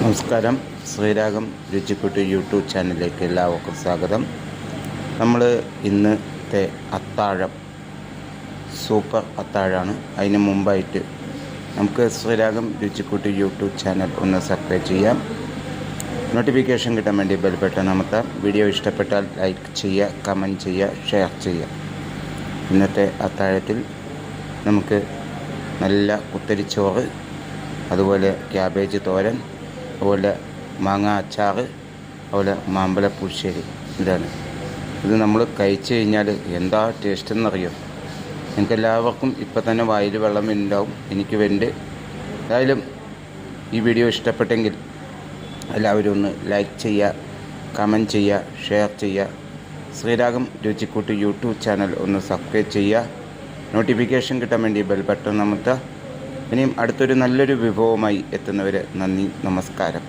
നമസ്കാരം. ശ്രീരാഗം രുചിക്കൂട്ട് യൂട്യൂബ് ചാനലിലേക്ക് എല്ലാവർക്കും സ്വാഗതം. നമ്മൾ ഇന്നത്തെ അത്താഴം സൂപ്പർ അത്താഴമാണ്. അതിന് മുമ്പായിട്ട് നമുക്ക് ശ്രീരാഗം രുചിക്കൂട്ട് യൂട്യൂബ് ചാനൽ ഒന്ന് സബ്സ്ക്രൈബ് ചെയ്യാം. നോട്ടിഫിക്കേഷൻ കിട്ടാൻ വേണ്ടി ബെൽ ബട്ടൺ അമർത്താം. വീഡിയോ ഇഷ്ടപ്പെട്ടാൽ ലൈക്ക് ചെയ്യുക, കമൻറ്റ് ചെയ്യുക, ഷെയർ ചെയ്യുക. ഇന്നത്തെ അത്താഴത്തിൽ നമുക്ക് നല്ല കുത്തരിച്ചോറ്, അതുപോലെ ക്യാബേജ് തോരൻ, അതുപോലെ മാങ്ങ അച്ചാർ, അതുപോലെ മാമ്പഴ പുളിശ്ശേരി. ഇത് നമ്മൾ കഴിച്ചു കഴിഞ്ഞാൽ എന്താ ടേസ്റ്റ് എന്നറിയോ? നിങ്ങൾക്ക് എല്ലാവർക്കും ഇപ്പം തന്നെ വായിൽ വെള്ളം ഉണ്ടാവും, എനിക്ക് വേണ്ടി. ഏതായാലും ഈ വീഡിയോ ഇഷ്ടപ്പെട്ടെങ്കിൽ എല്ലാവരും ഒന്ന് ലൈക്ക് ചെയ്യുക, കമൻറ്റ് ചെയ്യുക, ഷെയർ ചെയ്യുക. ശ്രീരാഗം രുചിക്കൂട്ട് യൂട്യൂബ് ചാനൽ ഒന്ന് സബ്സ്ക്രൈബ് ചെയ്യുക. നോട്ടിഫിക്കേഷൻ കിട്ടാൻ വേണ്ടി ബെൽ ബട്ടൺ അമർത്തുക. ഇനിയും അടുത്തൊരു നല്ലൊരു വിഭവമായി എത്തുന്നവരെ നന്ദി, നമസ്കാരം.